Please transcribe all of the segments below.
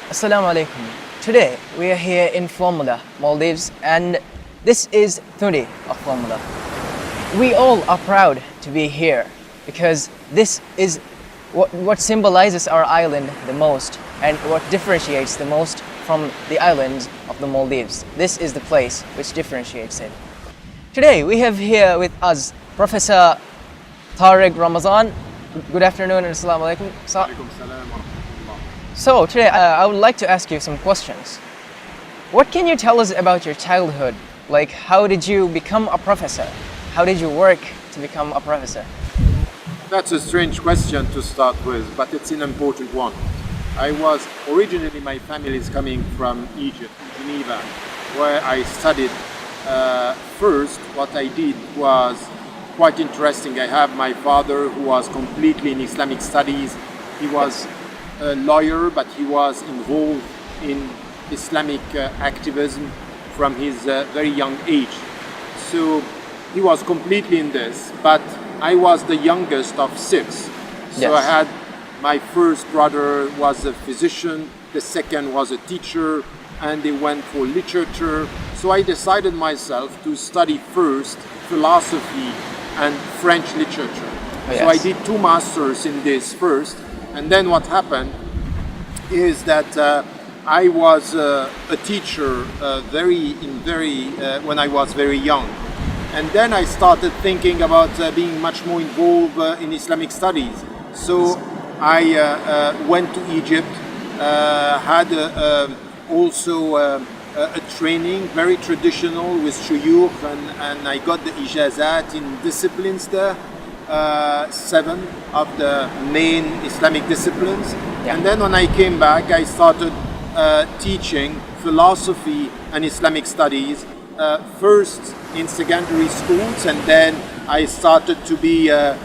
Assalamu alaikum. Today we are here in Formula, Maldives, and this is Thundi of Formula. We all are proud to be here because this is what symbolizes our island the most and what differentiates the most from the islands of the Maldives. This is the place which differentiates it. Today we have here with us Professor Tariq Ramadan. Good afternoon and assalamu alaikum. So today I would like to ask you some questions. What can you tell us about your childhood? Like, how did you become a professor? How did you work to become a professor? That's a strange question to start with, but it's an important one. I was originally, my family is coming from Egypt, Geneva, where I studied. First, what I did was quite interesting. I have my father who was completely in Islamic studies. He was a lawyer, but he was involved in Islamic activism from his very young age. So he was completely in this, but I was the youngest of six. So I had my first brother was a physician, the second was a teacher, and they went for literature. So I decided myself to study first philosophy and French literature. So I did 2 masters in this first, and then what happened is that I was a teacher when I was very young. And then I started thinking about being much more involved in Islamic studies. So I went to Egypt, had also a training, very traditional with shuyukh, and I got the ijazat in disciplines there, 7 of the main Islamic disciplines. And then when I came back, I started teaching philosophy and Islamic studies, first in secondary schools, and then I started to be at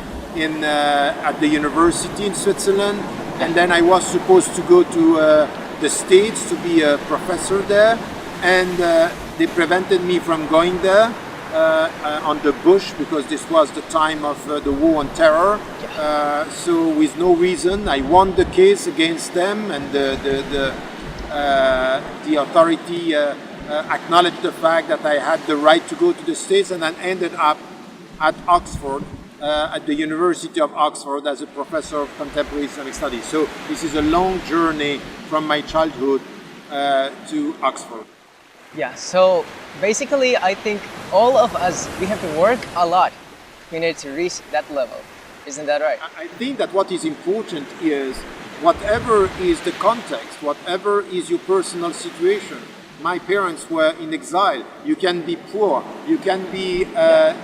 the university in Switzerland, and then I was supposed to go to the States to be a professor there, and they prevented me from going there on the Bush because this was the time of the war on terror. So with no reason, I won the case against them, and the authority acknowledged the fact that I had the right to go to the States, and I ended up at Oxford, at the University of Oxford as a professor of contemporary Islamic studies. So this is a long journey from my childhood to Oxford. Yeah, so basically I think all of us, we have to work a lot in order to reach that level. Isn't that right? I think that what is important is whatever is the context, whatever is your personal situation. My parents were in exile. You can be poor. You can be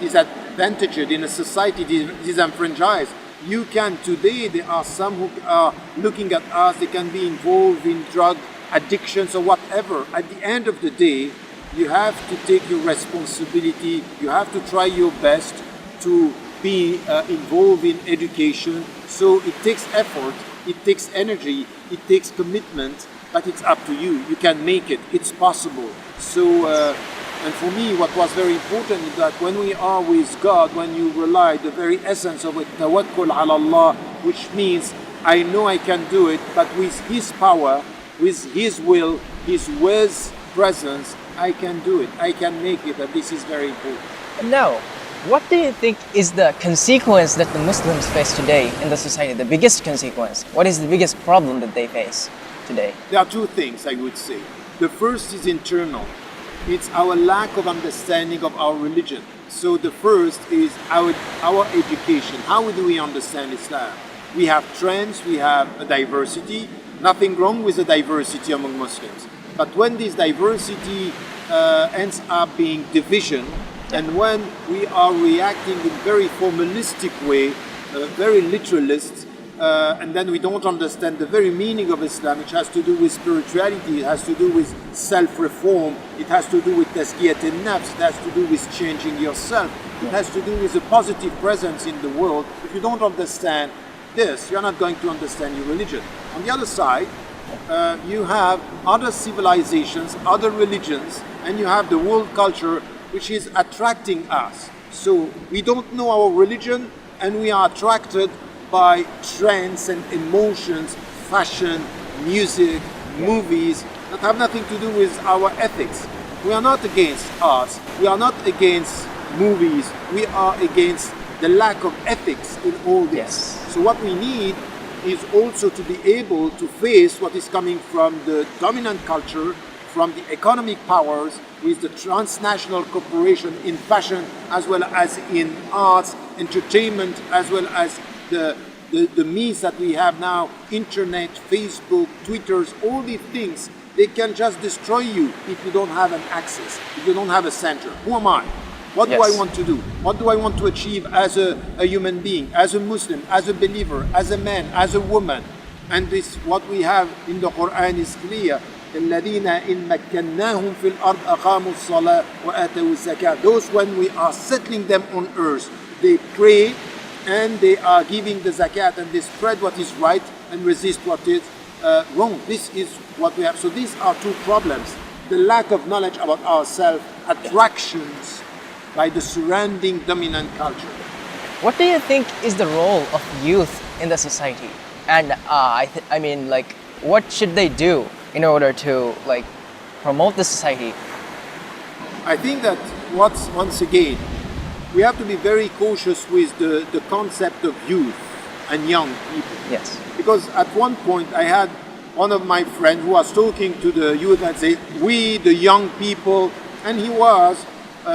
disadvantaged in a society, disenfranchised. You can, today, there are some who are looking at us, they can be involved in drug addictions or whatever. At the end of the day, you have to take your responsibility. You have to try your best to be involved in education. So it takes effort, it takes energy, it takes commitment, but it's up to you. You can make it. It's possible. So, and for me, what was very important is that when we are with God, when you rely, the very essence of it, tawakkul ala Allah, which means I know I can do it, but with His power, with His will, His presence, I can do it. I can make it, and this is very important. Now, what do you think is the consequence that the Muslims face today in the society? The biggest consequence? What is the biggest problem that they face today? There are 2 things I would say. The first is internal. It's our lack of understanding of our religion. So the first is our education. How do we understand Islam? We have trends, we have a diversity. Nothing wrong with the diversity among Muslims. But when this diversity ends up being division, and when we are reacting in very formalistic way, very literalist, and then we don't understand the very meaning of Islam, which has to do with spirituality, it has to do with self-reform, it has to do with tazkiyat al-nafs, it has to do with changing yourself, it has to do with a positive presence in the world. If you don't understand this, you're not going to understand your religion. On the other side, you have other civilizations, other religions, and you have the world culture which is attracting us. So we don't know our religion, and we are attracted by trends and emotions, fashion, music, movies that have nothing to do with our ethics. We are not against arts. We are not against movies. We are against the lack of ethics in all this. Yes. So what we need is also to be able to face what is coming from the dominant culture, from the economic powers, with the transnational corporation in fashion, as well as in arts, entertainment, as well as the means that we have now, internet, Facebook, Twitters, all these things, they can just destroy you if you don't have an access, if you don't have a center. Who am I? What do I want to do? What do I want to achieve as a human being, as a Muslim, as a believer, as a man, as a woman? And this, what we have in the Quran is clear. الذين إن مكناهم في الأرض أقاموا الصلاة وآتوا الزكاة. Those, when we are settling them on earth, they pray and they are giving the zakat and they spread what is right and resist what is wrong. This is what we have. So these are two problems: the lack of knowledge about ourselves, attractions by the surrounding dominant culture. What do you think is the role of youth in the society? And I mean, like, what should they do in order to like promote the society? I think that once again, we have to be very cautious with the concept of youth and young people. Yes. Because at one point I had one of my friends who was talking to the youth and said, we, the young people, and he was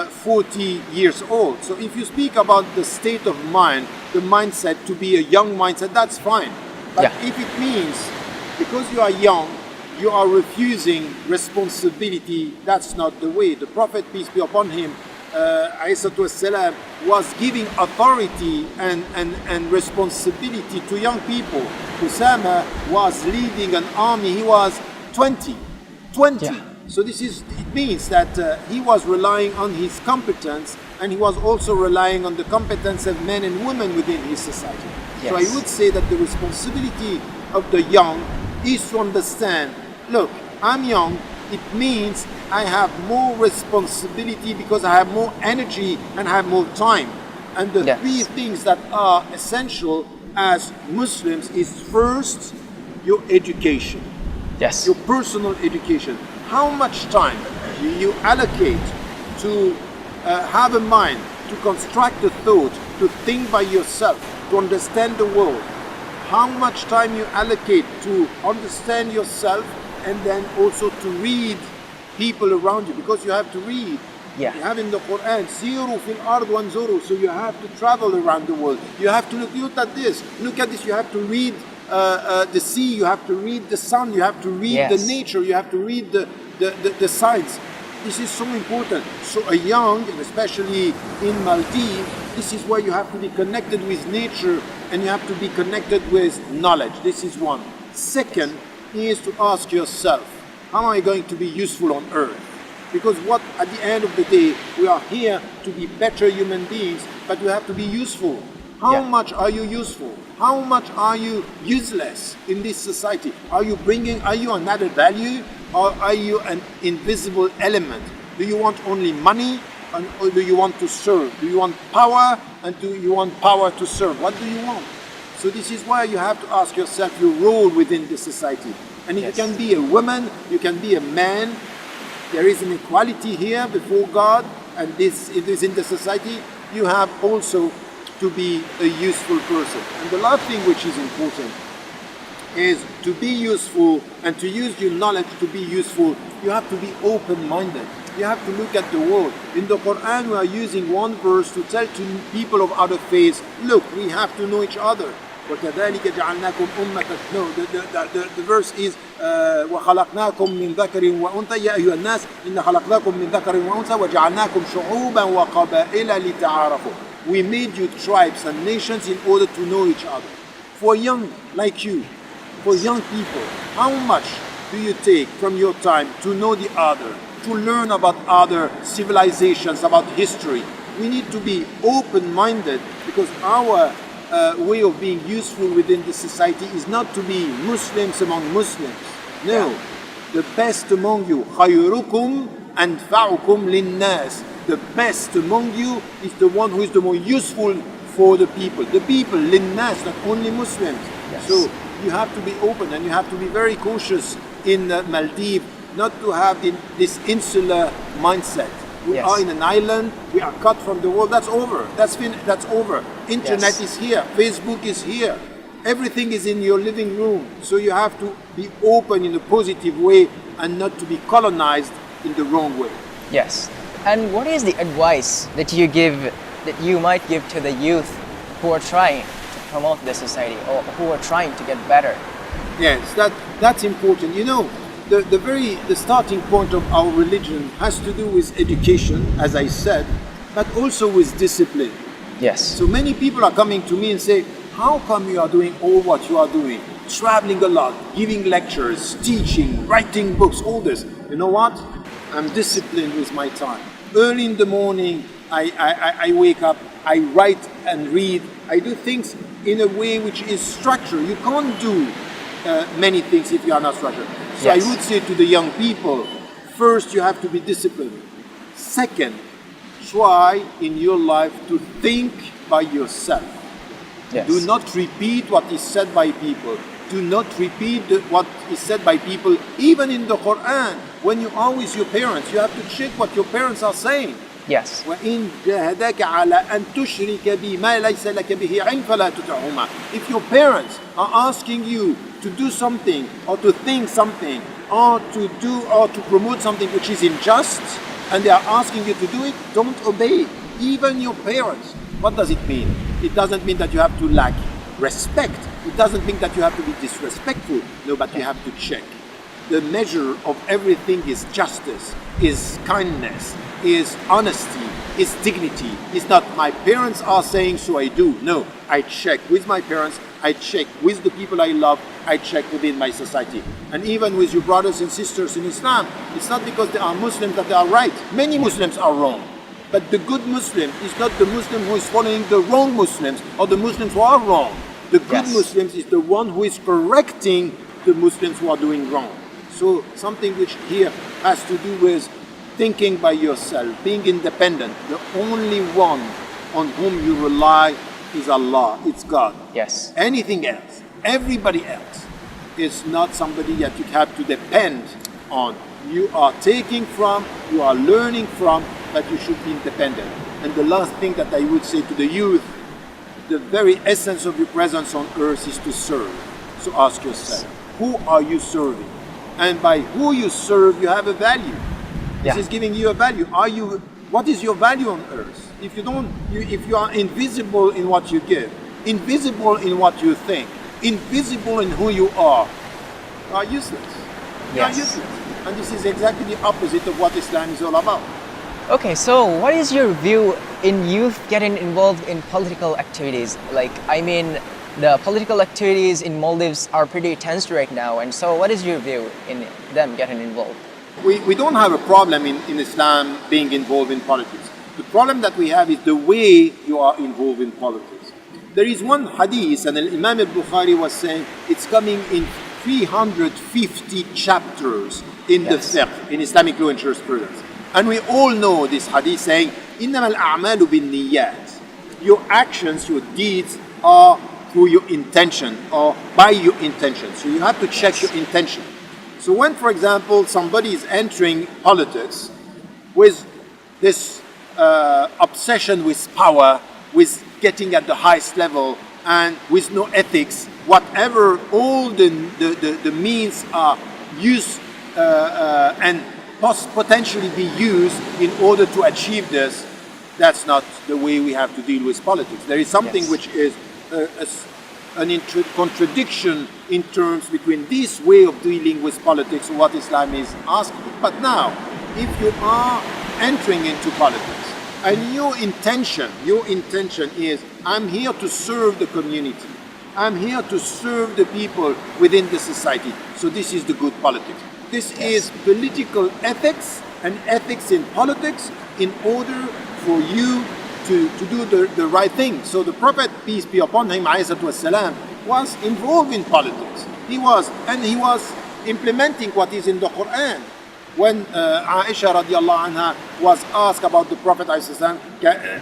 40 years old. So if you speak about the state of mind, the mindset to be a young mindset, that's fine. But if it means because you are young, you are refusing responsibility, that's not the way. The Prophet, peace be upon him, والسلام, was giving authority and responsibility to young people. Usama was leading an army, he was 20. So it means that he was relying on his competence, and he was also relying on the competence of men and women within his society. Yes. So I would say that the responsibility of the young is to understand, look, I'm young, it means I have more responsibility because I have more energy and I have more time. And the three things that are essential as Muslims is first, your education. Yes. Your personal education. How much time do you allocate to have a mind, to construct a thought, to think by yourself, to understand the world? How much time you allocate to understand yourself and then also to read people around you, because you have to read. You have in the Quran, "Siru fil ard wanzuru," so you have to travel around the world. You have to look at this. Look at this. You have to read the sea. You have to read the sun. You have to read the nature. You have to read the signs. This is so important. So a young, and especially in Maldives, this is where you have to be connected with nature and you have to be connected with knowledge. This is one. Second is to ask yourself, how am I going to be useful on earth? Because at the end of the day, we are here to be better human beings, but we have to be useful. How much are you useful? How much are you useless in this society? Are you an added value, or are you an invisible element? Do you want only money, or do you want to serve? Do you want power, and do you want power to serve? What do you want? So this is why you have to ask yourself your role within the society. And if you can be a woman, you can be a man. There is an equality here before God, and it is in the society. You have also to be a useful person. And the last thing which is important is to be useful and to use your knowledge to be useful. You have to be open-minded. You have to look at the world. In the Quran, we are using one verse to tell to people of other faiths, look, we have to know each other. وَكَذَلِكَ جَعَلْنَاكُمْ أُمَّةً. No, the verse is وَخَلَقْنَاكُمْ مِنْ ذَكَرٍ وَأُنْثَى يَا أَيُّهَا النَّاسِ إِنَّ خَلَقْنَاكُمْ مِنْ ذَكَرٍ وَأُنْثَى وَجَعَلْنَاكُمْ شُعُوبًا وَقَبَائِلَ لِتَعَارَفُوا. We made you tribes and nations in order to know each other. For young like you, for young people, how much do you take from your time to know the other, to learn about other civilizations, about history? We need to be open-minded, because our way of being useful within the society is not to be Muslims among Muslims. No, the best among you, خَيْرُكُمْ أَنْفَعُكُمْ لِلنَّاسِ. The best among you is the one who is the more useful for the people. The people, لِلنَّاسِ, not only Muslims. So you have to be open and you have to be very cautious in Maldives, not to have this insular mindset. We Yes. are in an island, we are cut from the world, that's over. That's over. Internet Yes. is here, Facebook is here. Everything is in your living room. So you have to be open in a positive way and not to be colonized in the wrong way. Yes. And what is the advice that you might give to the youth who are trying to promote the society or who are trying to get better? Yes, that's important. You know, the starting point of our religion has to do with education, as I said, but also with discipline. Yes. So many people are coming to me and say, how come you are doing all what you are doing? Traveling a lot, giving lectures, teaching, writing books, all this. You know what? I'm disciplined with my time. Early in the morning, I wake up, I write and read. I do things in a way which is structured. You can't do many things if you are not structured. So Yes. I would say to the young people, first you have to be disciplined. Second, try in your life to think by yourself. Yes. Do not repeat what is said by people. Do not repeat what is said by people. Even in the Quran, when you are with your parents, you have to check what your parents are saying. Yes. وَإِن جَاهَدَاكَ عَلَىٰ أَن تُشْرِكَ بِي مَا لَيْسَ لَكَ بِهِ عِلْمٌ فَلَا تُطِعْهُمَا. If your parents are asking you to do something or to think something or to do or to promote something which is unjust and they are asking you to do it, don't obey. Even your parents. What does it mean? It doesn't mean that you have to lack respect. It doesn't mean that you have to be disrespectful. No, but you have to check. The measure of everything is justice, is kindness, is honesty, is dignity. It's not my parents are saying so I do. No, I check with my parents, I check with the people I love, I check within my society. And even with your brothers and sisters in Islam, it's not because they are Muslims that they are right. Many Muslims are wrong. But the good Muslim is not the Muslim who is following the wrong Muslims or the Muslims who are wrong. The good Yes. Muslims is the one who is correcting the Muslims who are doing wrong. So something which here has to do with thinking by yourself, being independent. The only one on whom you rely is Allah, it's God. Yes. Anything else, everybody else is not somebody that you have to depend on. You are taking from, you are learning from, but you should be independent. And the last thing that I would say to the youth, the very essence of your presence on earth is to serve. So ask yourself, who are you serving? And by who you serve, you have a value. This Yeah. is giving you a value. What is your value on earth? If you are invisible in what you give, invisible in what you think, invisible in who you are useless. You are Yes. useless. And this is exactly the opposite of what Islam is all about. Okay, so what is your view in youth getting involved in political activities? Like, I mean, the political activities in Maldives are pretty tense right now, and so what is your view in them getting involved? We don't have a problem in Islam being involved in politics. The problem that we have is the way you are involved in politics. There is one hadith, and Imam al-Bukhari was saying it's coming in 350 chapters in the Yes. fiqh, in Islamic law and jurisprudence. And we all know this hadith saying, إِنَّمَا الْأَعْمَالُ بِالنِّيَّاتِ. Your actions, your deeds are through your intention or by your intention. So you have to check your intention. So when, for example, somebody is entering politics with this obsession with power, with getting at the highest level, and with no ethics, whatever all the means are used and potentially be used in order to achieve this, that's not the way we have to deal with politics. There is something Yes. which is an contradiction in terms between this way of dealing with politics and what Islam is asking. But now, if you are entering into politics and your intention is, I'm here to serve the community, I'm here to serve the people within the society, so this is the good politics. This is political ethics and ethics in politics in order for you to do the right thing. So the Prophet, peace be upon him, والسلام, was involved in politics. He was implementing what is in the Quran. When Aisha radiallahu anha was asked about the Prophet ﷺ,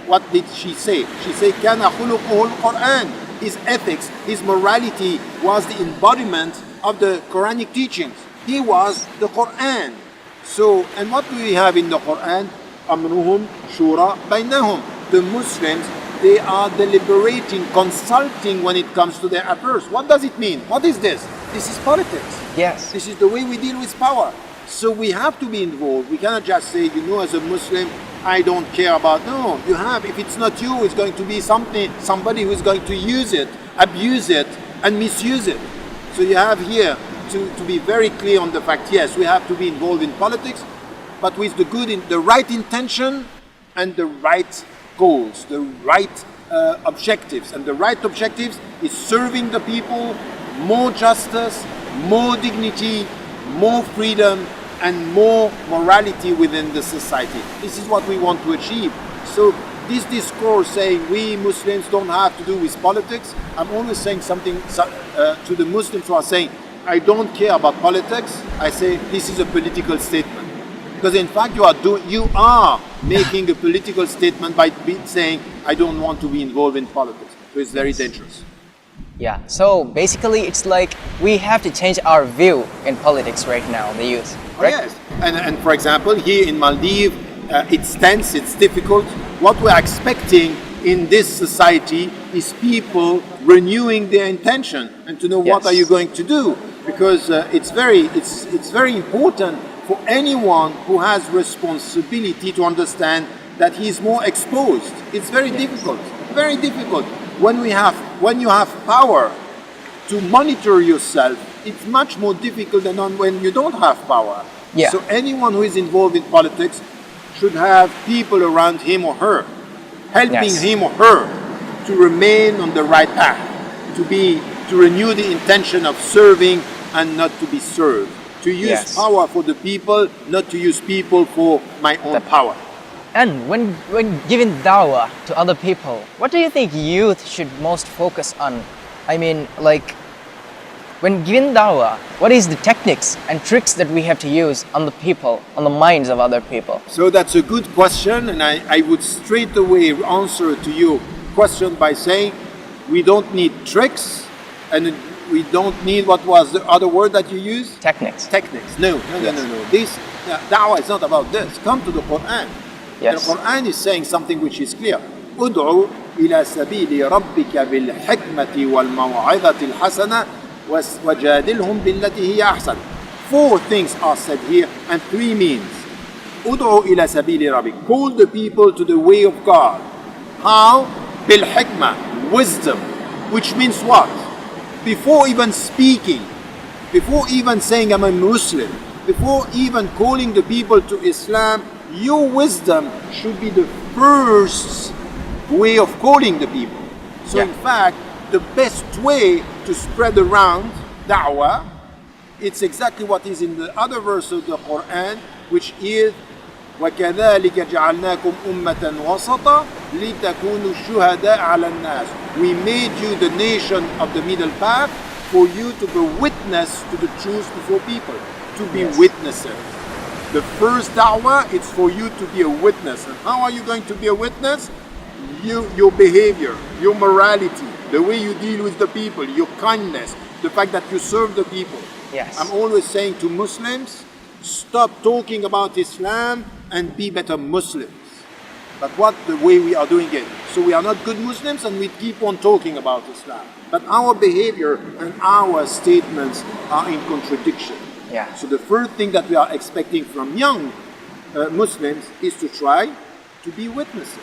what did she say? She said, كَانَ خُلُقُهُ الْقُرْآنِ. His ethics, his morality was the embodiment of the Quranic teachings. He was the Quran. So, and what do we have in the Quran? أمرهم شورى بينهم. The Muslims, they are deliberating, consulting when it comes to their affairs. What does it mean? What is this? This is politics. Yes. This is the way we deal with power. So we have to be involved. We cannot just say, as a Muslim, I don't care about. No, you have. If it's not you, it's going to be somebody who is going to use it, abuse it, and misuse it. So you have here to be very clear on the fact. Yes, we have to be involved in politics, but with the right intention and the right goals, the right objectives. And the right objectives is serving the people, more justice, more dignity, more freedom, and more morality within the society. This is what we want to achieve. So this discourse saying we Muslims don't have to do with politics, I'm always saying something to the Muslims who are saying, I don't care about politics. I say this is a political statement. Because in fact you are making a political statement by saying I don't want to be involved in politics. So it's very dangerous. Yeah, so basically it's like we have to change our view in politics right now, the youth, right? Yes, and for example, here in Maldives, it's tense, it's difficult. What we're expecting in this society is people renewing their intention and to know what are you going to do, because it's very important for anyone who has responsibility to understand that he is more exposed. It's very difficult, very difficult. When you have power to monitor yourself, it's much more difficult than when you don't have power. Yeah. So anyone who is involved in politics should have people around him or her, helping him or her to remain on the right path, to renew the intention of serving and not to be served, to use power for the people, not to use people for my own power. And when giving dawah to other people, what do you think youth should most focus on? I mean, like, when giving dawah, what is the techniques and tricks that we have to use on the people, on the minds of other people? So that's a good question, and I would straight away answer to your question by saying we don't need tricks, and we don't need, what was the other word that you used? Techniques. Techniques. No. This dawah is not about this. Come to the Quran. Yes. The Quran is saying something which is clear. ادعو إلى سبيل ربك بالحكمة والموعظة الحسنة وجادلهم بالتي هي أحسن. 4 things are said here and 3 means. ادعو إلى سبيل ربك. Call the people to the way of God. How? بالحكمة. Wisdom. Which means what? Before even speaking, before even saying I'm a Muslim, before even calling the people to Islam, your wisdom should be the first way of calling the people. So in fact, the best way to spread around da'wah, it's exactly what is in the other verse of the Quran, which is وَكَذَلِكَ جَعَلْنَاكُمْ أُمَّةً وَسَطًا لِتَكُونُوا شُهَدَاءَ عَلَى النَّاسِ. We made you the nation of the middle path for you to be witness to the truth before people, to be witnesses. The first da'wah is for you to be a witness. And how are you going to be a witness? Your behavior, your morality, the way you deal with the people, your kindness, the fact that you serve the people. Yes. I'm always saying to Muslims, stop talking about Islam and be better Muslims. But what the way we are doing it? So we are not good Muslims and we keep on talking about Islam. But our behavior and our statements are in contradiction. Yeah. So the first thing that we are expecting from young Muslims is to try to be witnesses.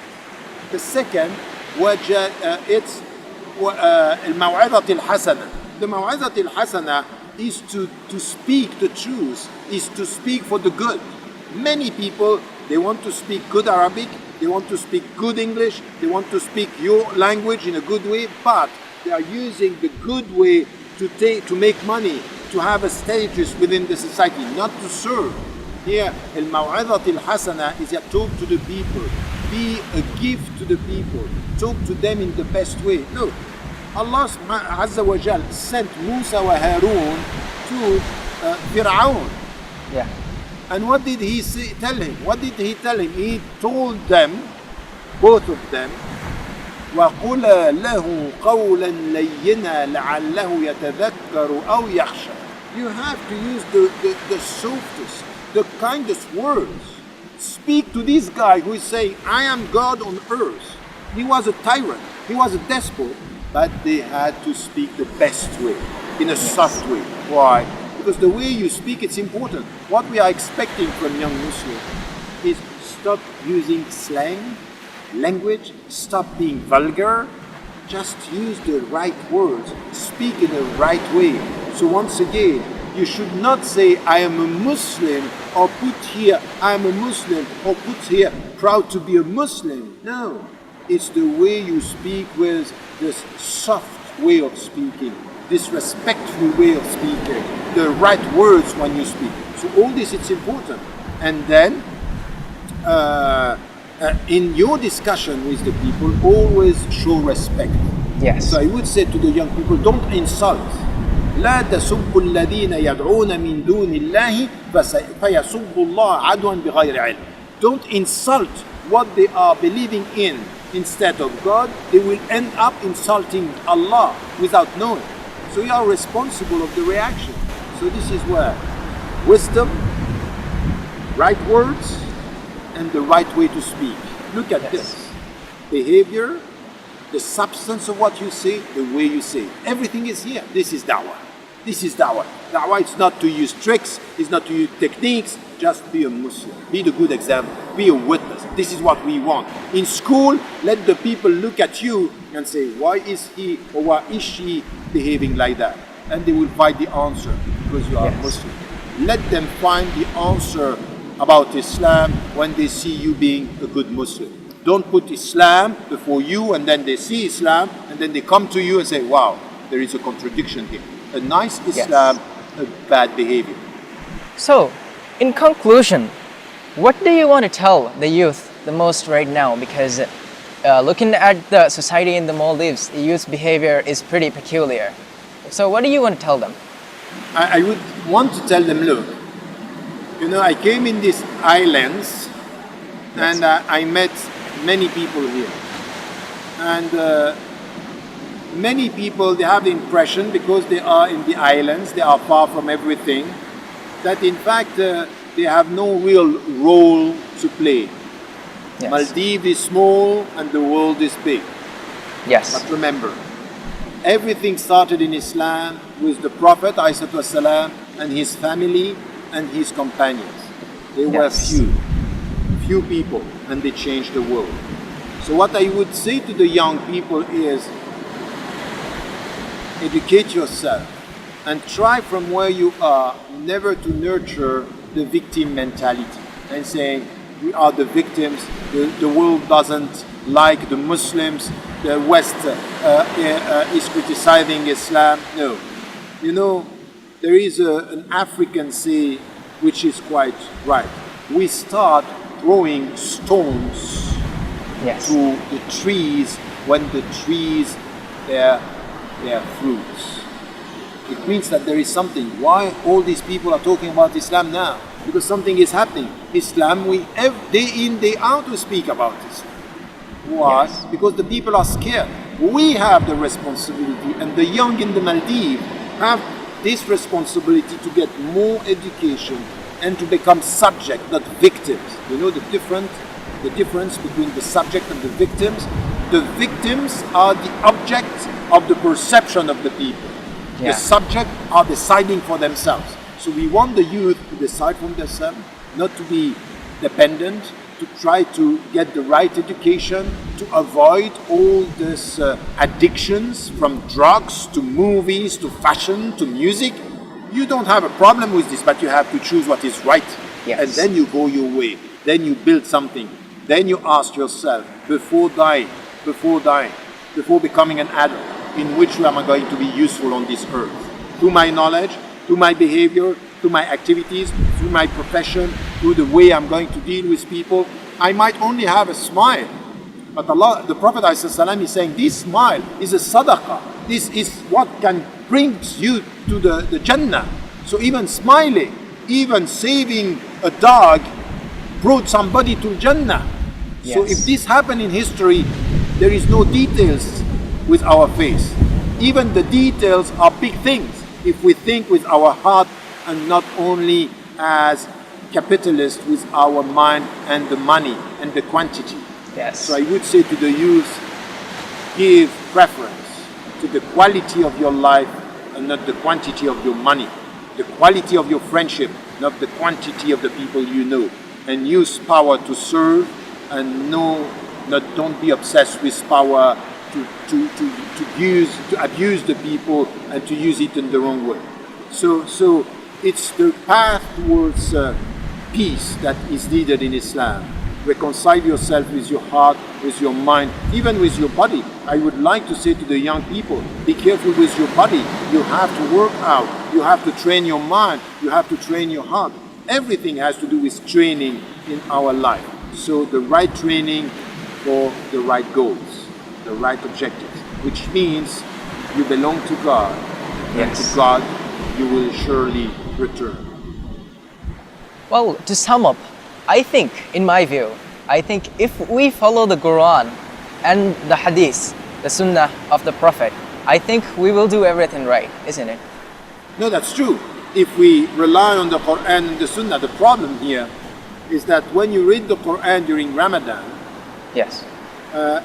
The second, it's الموعظة الحسنة. The موعظة الحسنة is to speak the truth, is to speak for the good. Many people, they want to speak good Arabic, they want to speak good English, they want to speak your language in a good way, but they are using the good way to make money, to have a status within the society, not to serve. Here, الموعظة الحسنة is to talk to the people, be a gift to the people, talk to them in the best way. Look, Allah Azza wa Jal sent Musa wa Harun to Fir'aun. Yeah. And what did he tell him? What did he tell him? He told them, both of them, وَقُلَا لَهُ قَوْلًا لَيِّنًا لَعَلَّهُ يَتَذَكَّرُ أَوْ يَخْشَى. You have to use the softest, the kindest words. Speak to this guy who is saying, I am God on earth. He was a tyrant, he was a despot, but they had to speak the best way, in a soft way. Why? Because the way you speak, it's important. What we are expecting from young Muslims is stop using slang, language, stop being vulgar, just use the right words, speak in the right way. So once again, you should not say, I am a Muslim, or put here, I am a Muslim, or put here, proud to be a Muslim. No, it's the way you speak with this soft way of speaking, this respectful way of speaking, the right words when you speak. So all this, it's important. And then, in your discussion with the people, always show respect. Yes. So I would say to the young people, don't insult. لا تسبوا الذين يدعون من دون الله فيسبوا الله عدوا بغير علم. Don't insult what they are believing in instead of God. They will end up insulting Allah without knowing. So you are responsible of the reaction. So this is where wisdom, right words, and the right way to speak. Look at this. Behavior, the substance of what you say, the way you say. Everything is here. This is da'wah. This is da'wah. Da'wah is not to use tricks, it's not to use techniques, just be a Muslim. Be the good example. Be a witness. This is what we want. In school, let the people look at you and say, why is he or why is she behaving like that? And they will find the answer because you are a Muslim. Let them find the answer about Islam when they see you being a good Muslim. Don't put Islam before you and then they see Islam and then they come to you and say, wow, there is a contradiction here. A nice Islam, a bad behavior. So, in conclusion, what do you want to tell the youth the most right now? Because looking at the society in the Maldives, the youth's behavior is pretty peculiar. So what do you want to tell them? I would want to tell them, look, you know, I came in these islands and I met many people here. And many people, they have the impression, because they are in the islands, they are far from everything, that in fact they have no real role to play. Yes. Maldives is small and the world is big. Yes. But remember, everything started in Islam with the Prophet ﷺ and his family and his companions. They were few people, and they changed the world. So what I would say to the young people is, educate yourself and try from where you are never to nurture the victim mentality and saying, we are the victims, the world doesn't like the Muslims, the West is criticizing Islam. No. You know, there is an African say which is quite right. We start throwing stones to the trees when the trees bear fruits. It means that there is something. Why all these people are talking about Islam now? Because something is happening. Islam, we day in, day out we speak about Islam. Why? Yes. Because the people are scared. We have the responsibility, and the young in the Maldives have this responsibility to get more education and to become subject, not victims. You know the difference between the subject and the victims? The victims are the object of the perception of the people. The subject are deciding for themselves. So we want the youth to decide for themselves, not to be dependent, to try to get the right education, to avoid all these addictions, from drugs to movies to fashion to music. You don't have a problem with this, but you have to choose what is right. Yes. And then you go your way. Then you build something. Then you ask yourself, before becoming an adult, in which way am I going to be useful on this earth? Through my knowledge, through my behavior, through my activities, through my profession, through the way I'm going to deal with people. I might only have a smile, but Allah, the Prophet ﷺ is saying, this smile is a sadaqah. This is what can bring you to the Jannah. So even smiling, even saving a dog brought somebody to Jannah. Yes. So if this happened in history, there is no details with our face. Even the details are big things. if we think with our heart and not only as capitalists with our mind and the money and the quantity. Yes. So I would say to the youth, give preference to the quality of your life and not the quantity of your money. The quality of your friendship, not the quantity of the people you know. And use power to serve, and don't be obsessed with power to abuse the people and to use it in the wrong way. So it's the path towards peace that is needed in Islam. Reconcile yourself with your heart, with your mind, even with your body. I would like to say to the young people, be careful with your body. You have to work out. You have to train your mind. You have to train your heart. Everything has to do with training in our life. So the right training for the right goals, the right objectives, which means you belong to God. And to God you will surely return. Well, to sum up, I think, in my view, I think if we follow the Quran and the Hadith, the Sunnah of the Prophet, I think we will do everything right, isn't it? No, that's true. If we rely on the Quran and the Sunnah, the problem here is that when you read the Quran during Ramadan, Yes.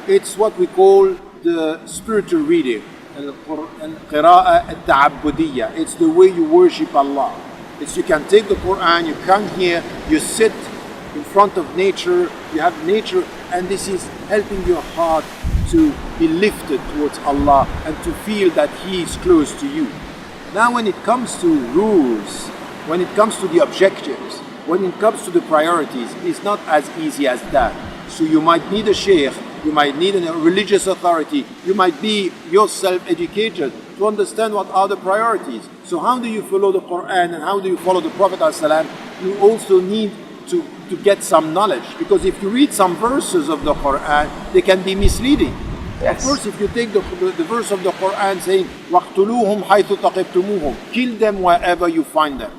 It's what we call the spiritual reading, القراءة التعبدية. It's the way you worship Allah. It's you can take the Quran, you come here, you sit in front of nature, you have nature, and this is helping your heart to be lifted towards Allah and to feel that He is close to you. Now when it comes to rules, when it comes to the objectives, when it comes to the priorities, it's not as easy as that. So you might need a sheikh, you might need a religious authority, you might be yourself educated to understand what are the priorities. So how do you follow the Quran and how do you follow the Prophet ﷺ? You also need to get some knowledge, because if you read some verses of the Quran, they can be misleading. Yes. Of course, if you take the verse of the Quran saying وَاقْتُلُوهُمْ حَيْثُ تَقِبْتُمُوهُمْ, kill them wherever you find them,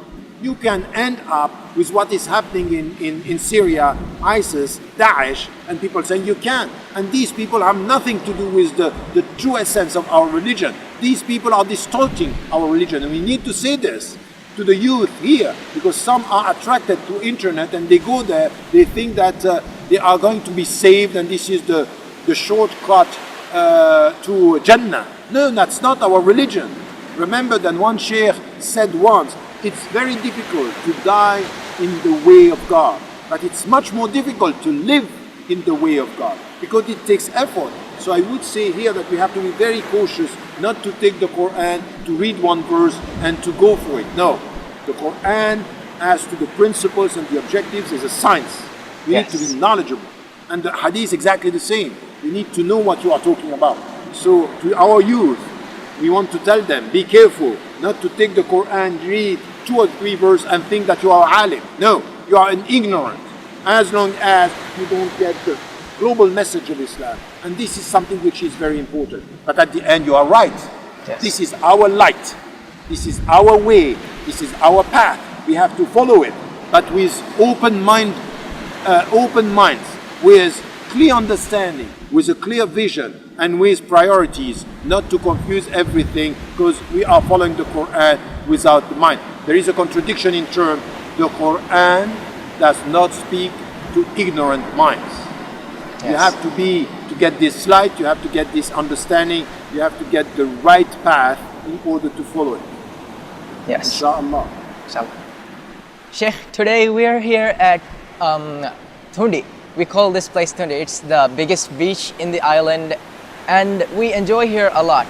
you can end up with what is happening in Syria, ISIS, Daesh, and people saying you can't. And these people have nothing to do with the true essence of our religion. These people are distorting our religion, and we need to say this to the youth here, because some are attracted to internet and they go there, they think that they are going to be saved and this is the shortcut to Jannah. No, that's not our religion. Remember that one sheikh said once, it's very difficult to die in the way of God, but it's much more difficult to live in the way of God, because it takes effort. So I would say here that we have to be very cautious not to take the Quran, to read one verse and to go for it. No, the Quran, as to the principles and the objectives, is a science. We need to be knowledgeable. And the Hadith exactly the same. You need to know what you are talking about. So to our youth, we want to tell them, be careful not to take the Quran, read 2 or 3 verses and think that you are alim. No, you are an ignorant, as long as you don't get the global message of Islam. And this is something which is very important. But at the end, you are right. Yes. This is our light. This is our way. This is our path. We have to follow it, but with open minds, with clear understanding, with a clear vision, and with priorities, not to confuse everything, because we are following the Quran without the mind. There is a contradiction in terms. The Quran does not speak to ignorant minds. Yes. You have to get this light, you have to get this understanding, you have to get the right path in order to follow it. Yes. Inshallah. Sheikh, today we are here at Thundi. We call this place Thundi. It's the biggest beach in the island, and we enjoy here a lot.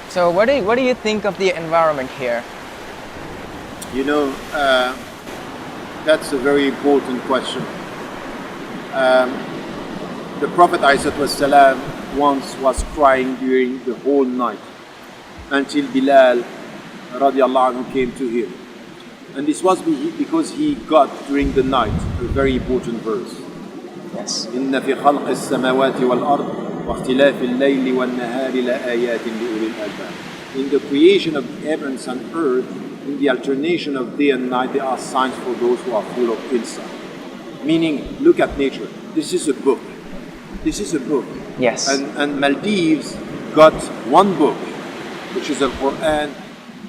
So what do you think of the environment here? You know, that's a very important question. The Prophet ﷺ once was crying during the whole night until Bilal radiallahu anhu came to him. And this was because he got during the night a very important verse. Yes. إن في خلق السماوات والأرض واختلاف الليل والنهار لآيات لأولي الألباب. In the creation of the heavens and earth, in the alternation of day and night, there are signs for those who are full of insight. Meaning, look at nature. This is a book. This is a book. Yes. And Maldives got one book, which is the Quran,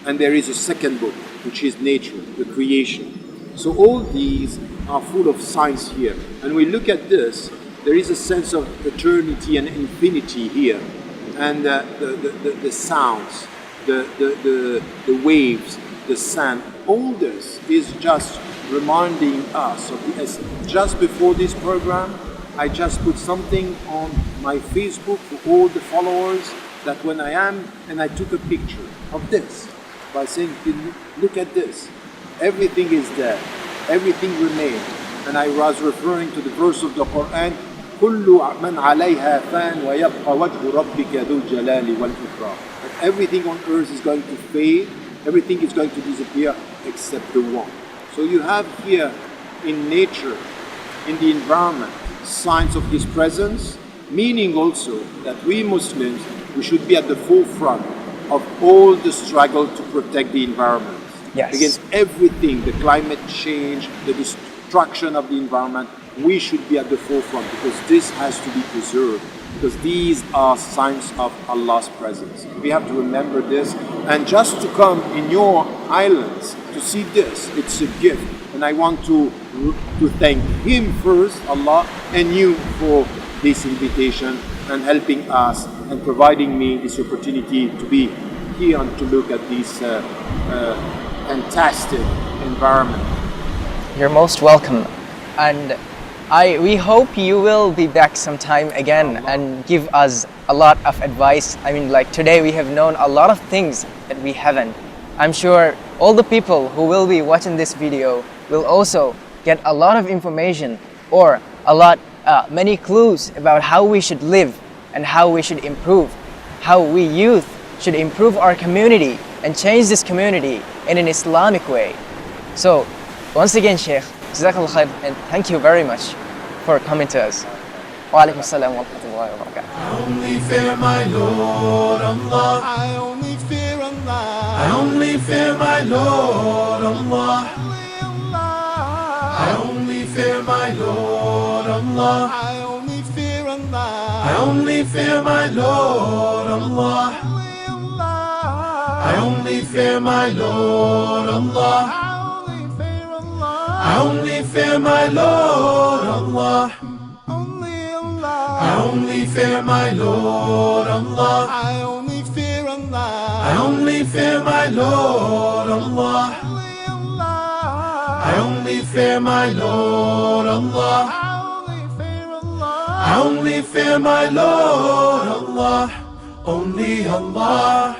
and there is a second book, which is nature, the creation. So all these are full of science here. And we look at this, there is a sense of eternity and infinity here. And the sounds, the waves, the sand, all this is just reminding us of the essence. Just before this program, I just put something on my Facebook for all the followers that when I am, and I took a picture of this by saying, look at this. Everything is there. Everything remains. And I was referring to the verse of the Quran, كل من عليها فان ويبقى وجه ربك ذو الجلال والإكرام. That everything on earth is going to fade, everything is going to disappear except the one. So you have here in nature, in the environment, signs of His presence, meaning also that we Muslims, we should be at the forefront of all the struggle to protect the environment. Yes. Against everything, the climate change, the destruction of the environment, we should be at the forefront because this has to be preserved, because these are signs of Allah's presence. We have to remember this, and just to come in your islands to see this, it's a gift. And I want to thank Him first, Allah, and you for this invitation and helping us and providing me this opportunity to be here and to look at this fantastic environment. You're most welcome, and we hope you will be back sometime again and give us a lot of advice. I mean, like today we have known a lot of things that we haven't. I'm sure all the people who will be watching this video will also get a lot of information or many clues about how we should live and how we should improve, how we youth should improve our community and change this community in an Islamic way. So once again, Sheikh, Jazakallah khair, and thank you very much for coming to us. Wa alaikum assalam wa rahmatullahi wa barakatuh. I only fear my Lord Allah. I only fear Allah. I only fear my Lord Allah. I only fear my Lord Allah. I only fear Allah. I only fear my Lord Allah. I only fear my Lord Allah. I only fear my Lord Allah. I only fear my Lord Allah. I only fear Allah. I only fear my Lord Allah. I only fear my Lord Allah. I only fear my Lord Allah. Only Allah.